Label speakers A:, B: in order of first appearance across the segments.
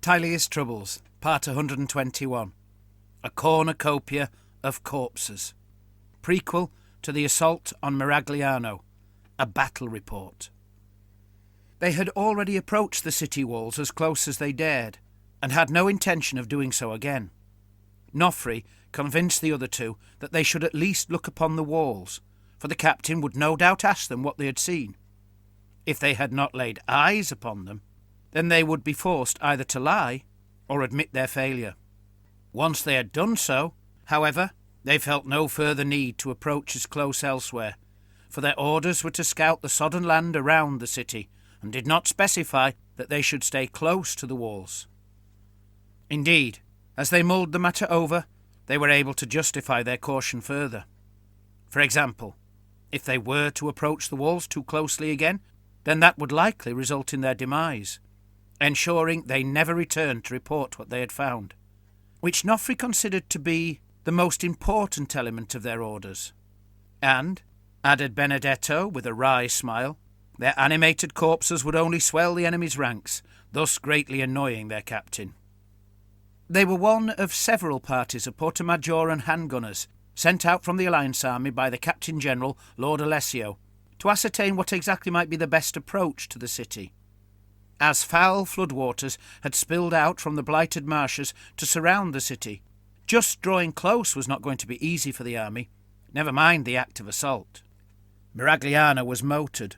A: Tilea's Troubles, Part 121. A Cornucopia of Corpses. Prequel to the Assault on Miragliano. A Battle Report. They had already approached the city walls as close as they dared, and had no intention of doing so again. Nofri convinced the other two that they should at least look upon the walls, for the captain would no doubt ask them what they had seen. If they had not laid eyes upon them, then they would be forced either to lie or admit their failure. Once they had done so, however, they felt no further need to approach as close elsewhere, for their orders were to scout the sodden land around the city, and did not specify that they should stay close to the walls. Indeed, as they mulled the matter over, they were able to justify their caution further. For example, if they were to approach the walls too closely again, then that would likely result in their demise, ensuring they never returned to report what they had found, which Nofri considered to be the most important element of their orders. And, added Benedetto with a wry smile, their animated corpses would only swell the enemy's ranks, thus greatly annoying their captain. They were one of several parties of Portomaggioran handgunners sent out from the Alliance army by the Captain-General, Lord Alessio, to ascertain what exactly might be the best approach to the city. As foul floodwaters had spilled out from the blighted marshes to surround the city, just drawing close was not going to be easy for the army, never mind the active assault. Miragliano was moated,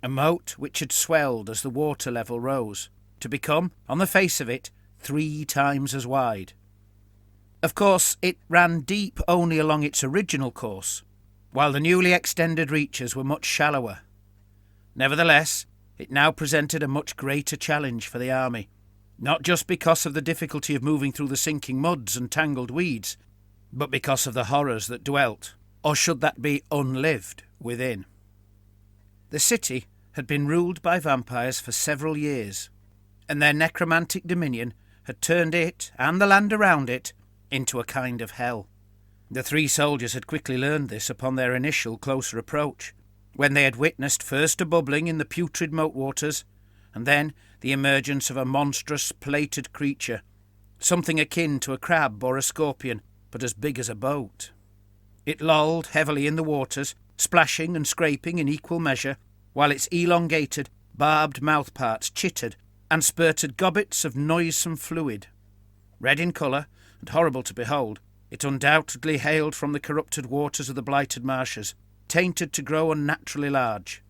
A: a moat which had swelled as the water level rose, to become, on the face of it, 3 times as wide. Of course, it ran deep only along its original course, while the newly extended reaches were much shallower. Nevertheless, it now presented a much greater challenge for the army, not just because of the difficulty of moving through the sinking muds and tangled weeds, but because of the horrors that dwelt, or should that be unlived, within. The city had been ruled by vampires for several years, and their necromantic dominion had turned it, and the land around it, into a kind of hell. The 3 soldiers had quickly learned this upon their initial closer approach, when they had witnessed first a bubbling in the putrid moat waters, and then the emergence of a monstrous plated creature, something akin to a crab or a scorpion, but as big as a boat. It lolled heavily in the waters, splashing and scraping in equal measure, while its elongated, barbed mouthparts chittered and spurted gobbets of noisome fluid. Red in colour, and horrible to behold, it undoubtedly hailed from the corrupted waters of the blighted marshes, tainted to grow unnaturally large.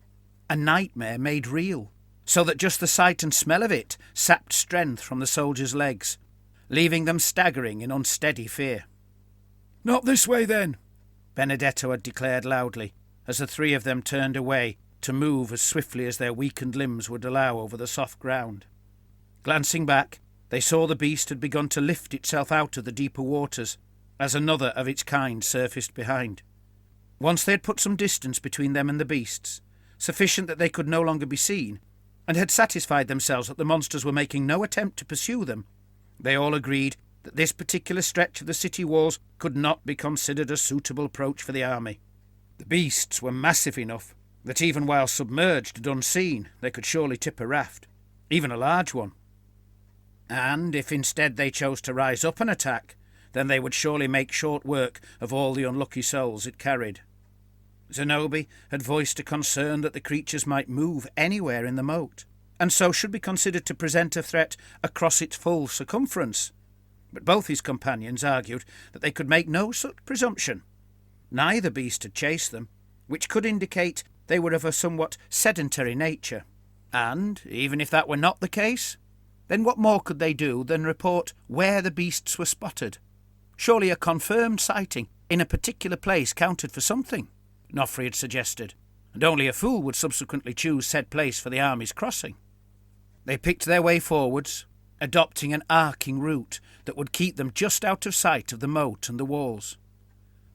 A: A nightmare made real, so that just the sight and smell of it sapped strength from the soldiers' legs, leaving them staggering in unsteady fear. "Not this way, then," Benedetto had declared loudly, as the 3 of them turned away to move as swiftly as their weakened limbs would allow over the soft ground. Glancing back, they saw the beast had begun to lift itself out of the deeper waters, as another of its kind surfaced behind. Once they had put some distance between them and the beasts, sufficient that they could no longer be seen, and had satisfied themselves that the monsters were making no attempt to pursue them, they all agreed that this particular stretch of the city walls could not be considered a suitable approach for the army. The beasts were massive enough that even while submerged and unseen they could surely tip a raft, even a large one. And if instead they chose to rise up and attack, then they would surely make short work of all the unlucky souls it carried. Zenobi had voiced a concern that the creatures might move anywhere in the moat, and so should be considered to present a threat across its full circumference. But both his companions argued that they could make no such presumption. Neither beast had chased them, which could indicate they were of a somewhat sedentary nature. And, even if that were not the case, then what more could they do than report where the beasts were spotted? Surely a confirmed sighting in a particular place counted for something, Nofri had suggested, and only a fool would subsequently choose said place for the army's crossing. They picked their way forwards, adopting an arcing route that would keep them just out of sight of the moat and the walls.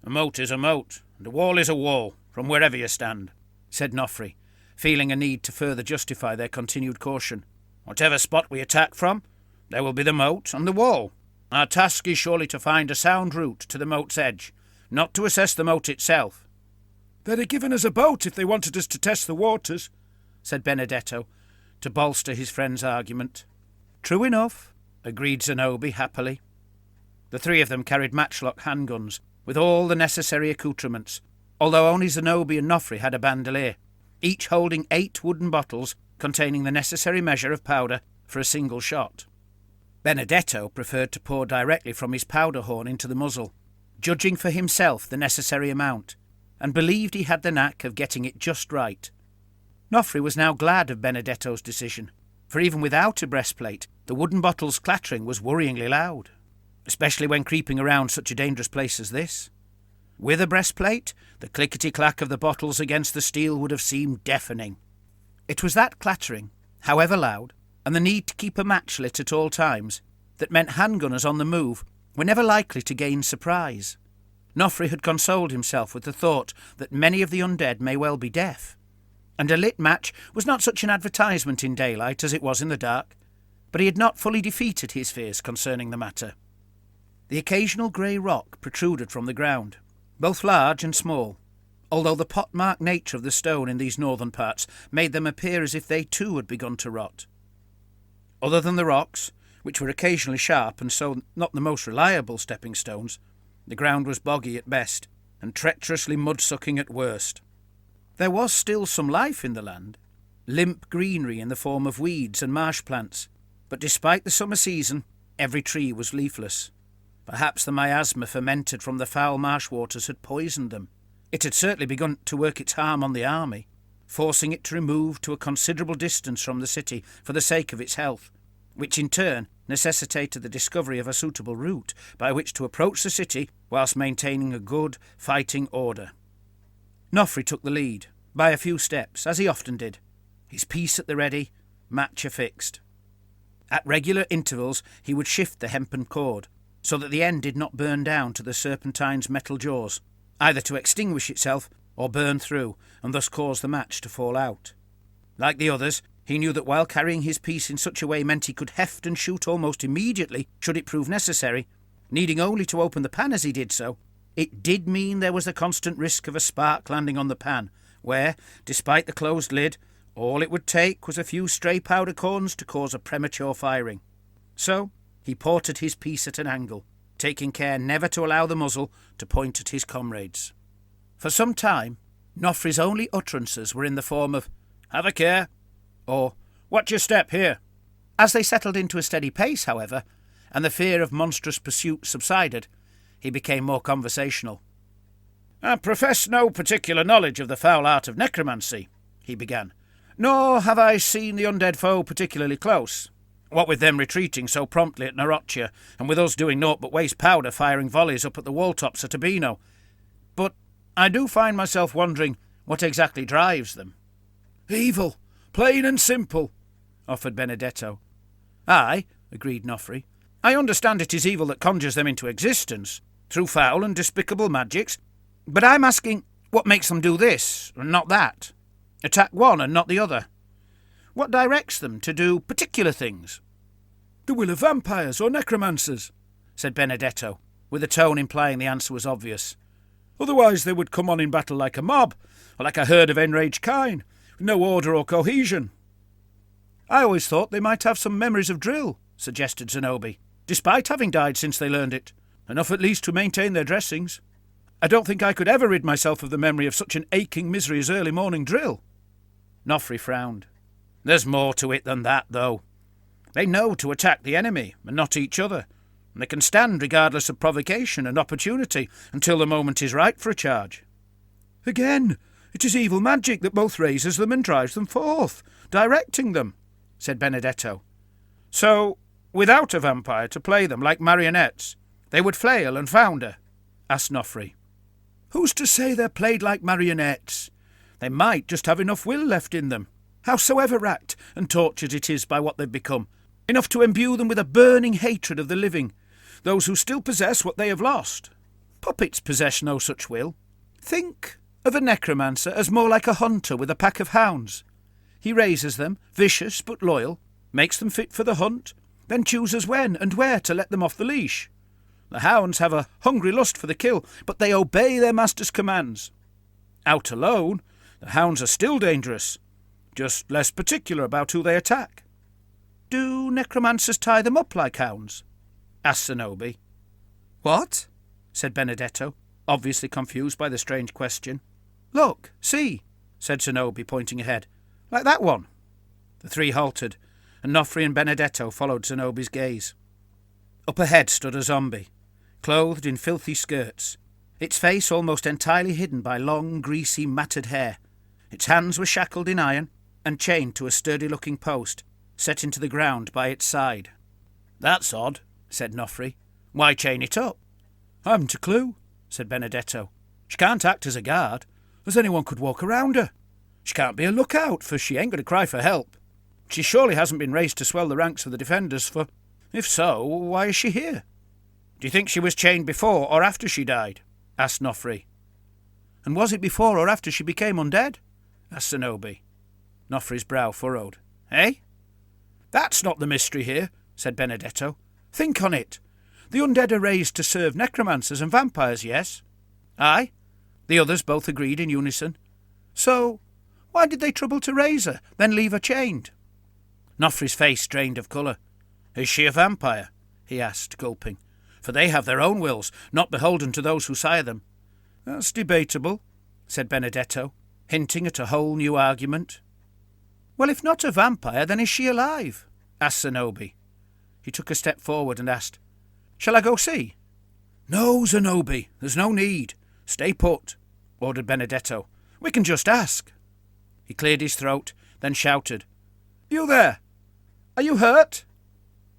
A: "A moat is a moat, and a wall is a wall, from wherever you stand," said Nofri, feeling a need to further justify their continued caution. "Whatever spot we attack from, there will be the moat and the wall. Our task is surely to find a sound route to the moat's edge, not to assess the moat itself." "They'd have given us a boat if they wanted us to test the waters," said Benedetto, to bolster his friend's argument. "True enough," agreed Zenobia happily. The three of them carried matchlock handguns, with all the necessary accoutrements, although only Zenobia and Nofri had a bandolier, each holding 8 wooden bottles containing the necessary measure of powder for a single shot. Benedetto preferred to pour directly from his powder horn into the muzzle, judging for himself the necessary amount, and believed he had the knack of getting it just right. Nofri was now glad of Benedetto's decision, for even without a breastplate, the wooden bottle's clattering was worryingly loud, especially when creeping around such a dangerous place as this. With a breastplate, the clickety-clack of the bottles against the steel would have seemed deafening. It was that clattering, however loud, and the need to keep a match lit at all times, that meant handgunners on the move were never likely to gain surprise. Nofri had consoled himself with the thought that many of the undead may well be deaf, and a lit match was not such an advertisement in daylight as it was in the dark, but he had not fully defeated his fears concerning the matter. The occasional grey rock protruded from the ground, both large and small, although the pot-marked nature of the stone in these northern parts made them appear as if they too had begun to rot. Other than the rocks, which were occasionally sharp and so not the most reliable stepping stones, the ground was boggy at best and treacherously mud-sucking at worst. There was still some life in the land, limp greenery in the form of weeds and marsh plants, but despite the summer season, every tree was leafless. Perhaps the miasma fermented from the foul marsh waters had poisoned them. It had certainly begun to work its harm on the army, forcing it to remove to a considerable distance from the city for the sake of its health, which in turn necessitated the discovery of a suitable route by which to approach the city whilst maintaining a good fighting order. Nofri took the lead, by a few steps, as he often did, his piece at the ready, match affixed. At regular intervals he would shift the hempen cord, so that the end did not burn down to the serpentine's metal jaws, either to extinguish itself or burn through, and thus cause the match to fall out. Like the others, he knew that while carrying his piece in such a way meant he could heft and shoot almost immediately, should it prove necessary, needing only to open the pan as he did so, it did mean there was a constant risk of a spark landing on the pan, where, despite the closed lid, all it would take was a few stray powder corns to cause a premature firing. So he ported his piece at an angle, taking care never to allow the muzzle to point at his comrades. For some time, Nofri's only utterances were in the form of, "Have a care," or "Watch your step here." As they settled into a steady pace, however, and the fear of monstrous pursuit subsided, he became more conversational. "I profess no particular knowledge of the foul art of necromancy," he began, "nor have I seen the undead foe particularly close, what with them retreating so promptly at Naroccia, and with us doing naught but waste powder firing volleys up at the wall-tops at Urbino. But I do find myself wondering what exactly drives them." "Evil, plain and simple," offered Benedetto. "Aye," agreed Nofri. "I understand it is evil that conjures them into existence, through foul and despicable magics, but I'm asking what makes them do this and not that, attack one and not the other. What directs them to do particular things?" "The will of vampires or necromancers," said Benedetto, with a tone implying the answer was obvious. "Otherwise they would come on in battle like a mob, or like a herd of enraged kine, with no order or cohesion." "I always thought they might have some memories of drill," suggested Zenobia, "despite having died since they learned it, enough at least to maintain their dressings. I don't think I could ever rid myself of the memory of such an aching misery as early morning drill." Nofri frowned. "There's more to it than that, though. They know to attack the enemy, and not each other, and they can stand regardless of provocation and opportunity until the moment is right for a charge." "Again, it is evil magic that both raises them and drives them forth, directing them," said Benedetto. "So, without a vampire to play them like marionettes, they would flail and founder?" asked Nofri. "Who's to say they're played like marionettes? They might just have enough will left in them, howsoever racked and tortured it is by what they've become, enough to imbue them with a burning hatred of the living, those who still possess what they have lost. Puppets possess no such will. Think of a necromancer as more like a hunter with a pack of hounds. He raises them, vicious but loyal, makes them fit for the hunt, then chooses when and where to let them off the leash. The hounds have a hungry lust for the kill, but they obey their master's commands. Out alone, the hounds are still dangerous, just less particular about who they attack." Do necromancers tie them up like hounds? Asked Zenobia. What? Said Benedetto, obviously confused by the strange question. Look, see, said Zenobia, pointing ahead. Like that one. The three halted, and Nofri and Benedetto followed Zenobia's gaze. Up ahead stood a zombie, clothed in filthy skirts, its face almost entirely hidden by long, greasy, matted hair. Its hands were shackled in iron and chained to a sturdy-looking post set into the ground by its side. That's odd, said Nofri. Why chain it up? I haven't a clue, said Benedetto. She can't act as a guard, as anyone could walk around her. She can't be a lookout, for she ain't going to cry for help. She surely hasn't been raised to swell the ranks of the defenders, for if so, why is she here? Do you think she was chained before or after she died? Asked Nofri. And was it before or after she became undead? Asked Zenobia. Nofri's brow furrowed. Eh? That's not the mystery here, said Benedetto. Think on it. The undead are raised to serve necromancers and vampires, yes? Aye. The others both agreed in unison. So, why did they trouble to raise her, then leave her chained? Nofri's face drained of colour. Is she a vampire? He asked, gulping. For they have their own wills, not beholden to those who sire them. That's debatable, said Benedetto, hinting at a whole new argument. Well, if not a vampire, then is she alive? Asked Zenobia. He took a step forward and asked, Shall I go see? No, Zenobia, there's no need. Stay put, ordered Benedetto. We can just ask. He cleared his throat, then shouted, You there! Are you hurt?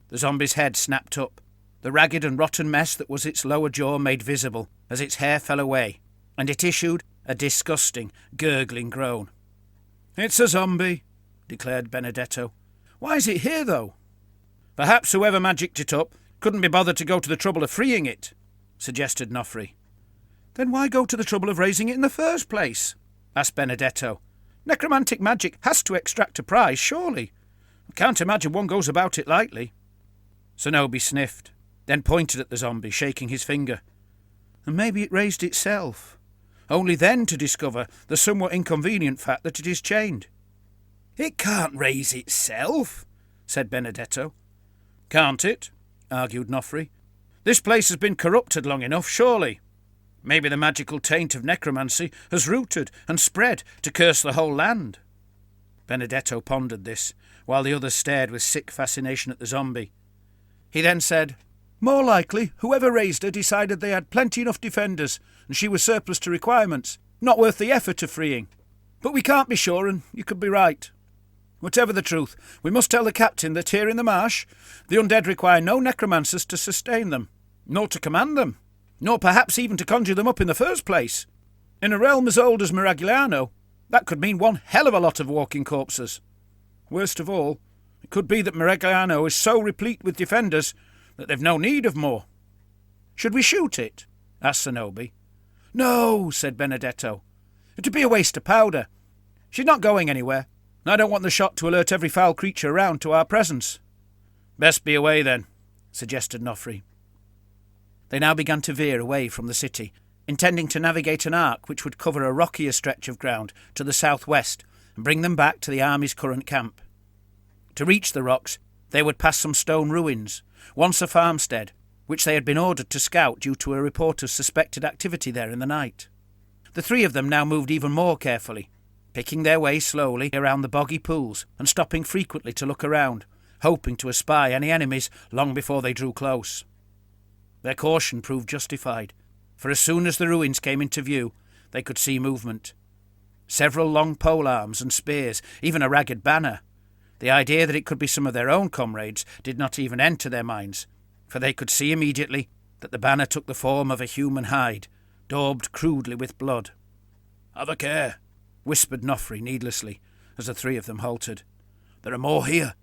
A: The zombie's head snapped up, the ragged and rotten mess that was its lower jaw made visible as its hair fell away, and it issued a disgusting, gurgling groan. It's a zombie, declared Benedetto. Why is it here, though? Perhaps whoever magicked it up couldn't be bothered to go to the trouble of freeing it, suggested Nofri. Then why go to the trouble of raising it in the first place? Asked Benedetto. Necromantic magic has to extract a prize, surely. I can't imagine one goes about it lightly. Zenobia sniffed, then pointed at the zombie, shaking his finger. And maybe it raised itself, only then to discover the somewhat inconvenient fact that it is chained. It can't raise itself, said Benedetto. Can't it? Argued Nofri. This place has been corrupted long enough, surely. Maybe the magical taint of necromancy has rooted and spread to curse the whole land. Benedetto pondered this, while the others stared with sick fascination at the zombie. He then said, More likely, whoever raised her decided they had plenty enough defenders, and she was surplus to requirements, not worth the effort of freeing. But we can't be sure, and you could be right. Whatever the truth, we must tell the captain that here in the marsh, the undead require no necromancers to sustain them, nor to command them, nor perhaps even to conjure them up in the first place. In a realm as old as Miragliano, that could mean one hell of a lot of walking corpses. Worst of all, it could be that Miragliano is so replete with defenders that they've no need of more. Should we shoot it? Asked Zenobia. No, said Benedetto. It'd be a waste of powder. She's not going anywhere, and I don't want the shot to alert every foul creature around to our presence. Best be away then, suggested Nofri. They now began to veer away from the city, intending to navigate an arc which would cover a rockier stretch of ground to the southwest and bring them back to the army's current camp. To reach the rocks, they would pass some stone ruins, once a farmstead, which they had been ordered to scout due to a report of suspected activity there in the night. The three of them now moved even more carefully, picking their way slowly around the boggy pools and stopping frequently to look around, hoping to espy any enemies long before they drew close. Their caution proved justified, for as soon as the ruins came into view, they could see movement. Several long pole arms and spears, even a ragged banner. The idea that it could be some of their own comrades did not even enter their minds, for they could see immediately that the banner took the form of a human hide, daubed crudely with blood. Have a care, whispered Nofri needlessly, as the three of them halted. There are more here.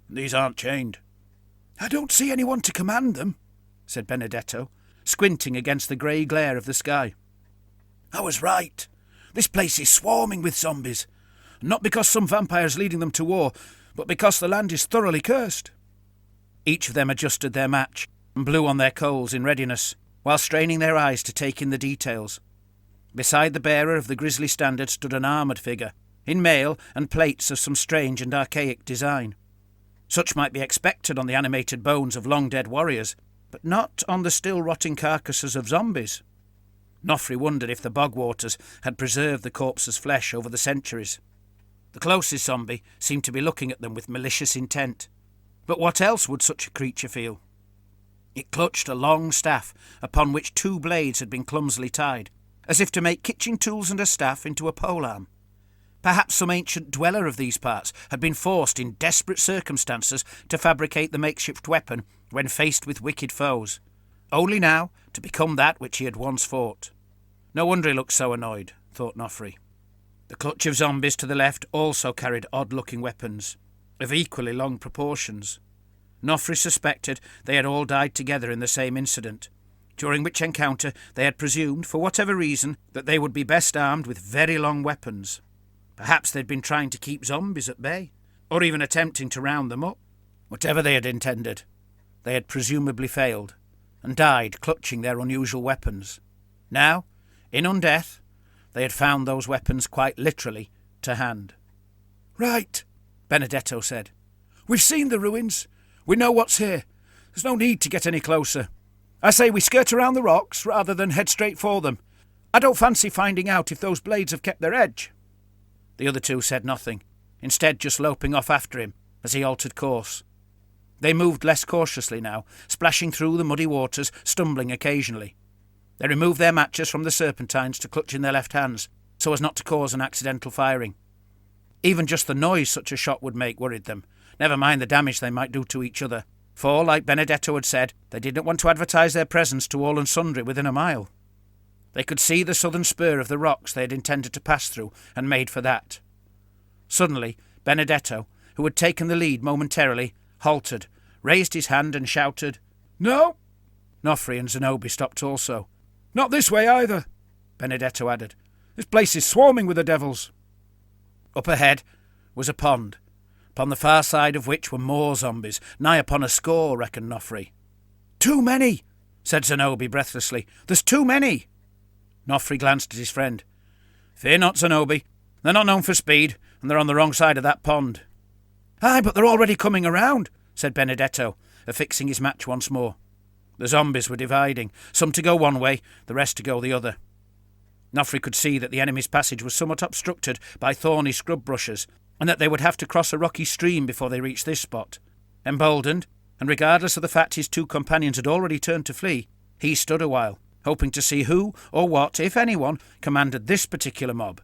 A: These aren't chained. I don't see anyone to command them, said Benedetto, squinting against the grey glare of the sky. I was right. This place is swarming with zombies, not because some vampire's leading them to war, but because the land is thoroughly cursed. Each of them adjusted their match and blew on their coals in readiness, while straining their eyes to take in the details. Beside the bearer of the grisly standard stood an armoured figure, in mail and plates of some strange and archaic design. Such might be expected on the animated bones of long-dead warriors, but not on the still-rotting carcasses of zombies. Nofri wondered if the bog waters had preserved the corpse's flesh over the centuries. The closest zombie seemed to be looking at them with malicious intent. But what else would such a creature feel? It clutched a long staff upon which 2 blades had been clumsily tied, as if to make kitchen tools and a staff into a polearm. Perhaps some ancient dweller of these parts had been forced in desperate circumstances to fabricate the makeshift weapon when faced with wicked foes, only now to become that which he had once fought. No wonder he looked so annoyed, thought Nofri. The clutch of zombies to the left also carried odd-looking weapons, of equally long proportions. Nofri suspected they had all died together in the same incident, during which encounter they had presumed, for whatever reason, that they would be best armed with very long weapons. Perhaps they'd been trying to keep zombies at bay, or even attempting to round them up. Whatever they had intended, they had presumably failed, and died clutching their unusual weapons. Now, in undeath, they had found those weapons quite literally to hand.
B: "Right,"
A: Benedetto said.
B: "We've seen the ruins. We know what's here. There's no need to get any closer. I say we skirt around the rocks rather than head straight for them. I don't fancy finding out if those blades have kept their edge."
A: The other 2 said nothing, instead just loping off after him as he altered course. They moved less cautiously now, splashing through the muddy waters, stumbling occasionally. They removed their matches from the serpentines to clutch in their left hands, so as not to cause an accidental firing. Even just the noise such a shot would make worried them, never mind the damage they might do to each other, for, like Benedetto had said, they didn't want to advertise their presence to all and sundry within a mile. They could see the southern spur of the rocks they had intended to pass through, and made for that. Suddenly, Benedetto, who had taken the lead momentarily, halted, raised his hand and shouted,
B: "No!"
A: Nofri and Zenobi stopped also.
B: "Not this way either," Benedetto added. "This place is swarming with the devils."
A: Up ahead was a pond, upon the far side of which were more zombies, nigh upon a score, reckoned Nofri.
B: "Too many,"
A: said Zenobi breathlessly. "There's too many." Nofri glanced at his friend. "Fear not, Zenobi. They're not known for speed, and they're on the wrong side of that pond."
B: "Aye, but they're already coming around,"
A: said Benedetto, affixing his match once more. The zombies were dividing, some to go one way, the rest to go the other. Nofri could see that the enemy's passage was somewhat obstructed by thorny scrub bushes, and that they would have to cross a rocky stream before they reached this spot. Emboldened, and regardless of the fact his 2 companions had already turned to flee, he stood a while, hoping to see who or what, if anyone, commanded this particular mob.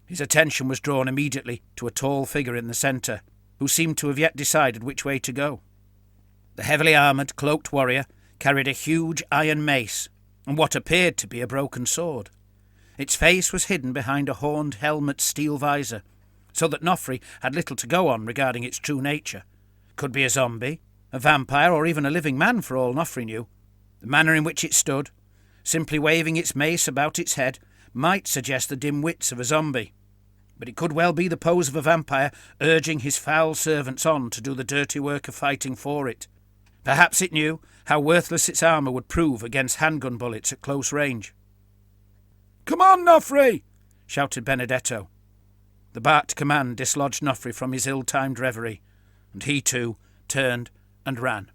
A: His attention was drawn immediately to a tall figure in the centre, who seemed to have yet decided which way to go. The heavily armoured, cloaked warrior carried a huge iron mace and what appeared to be a broken sword. Its face was hidden behind a horned helmet's steel visor, so that Nofri had little to go on regarding its true nature. It could be a zombie, a vampire, or even a living man for all Nofri knew. The manner in which it stood, simply waving its mace about its head, might suggest the dim wits of a zombie, but it could well be the pose of a vampire urging his foul servants on to do the dirty work of fighting for it. Perhaps it knew how worthless its armour would prove against handgun bullets at close range.
B: "Come on, Nofri!"
A: shouted Benedetto. The barked command dislodged Nofri from his ill-timed reverie, and he too turned and ran.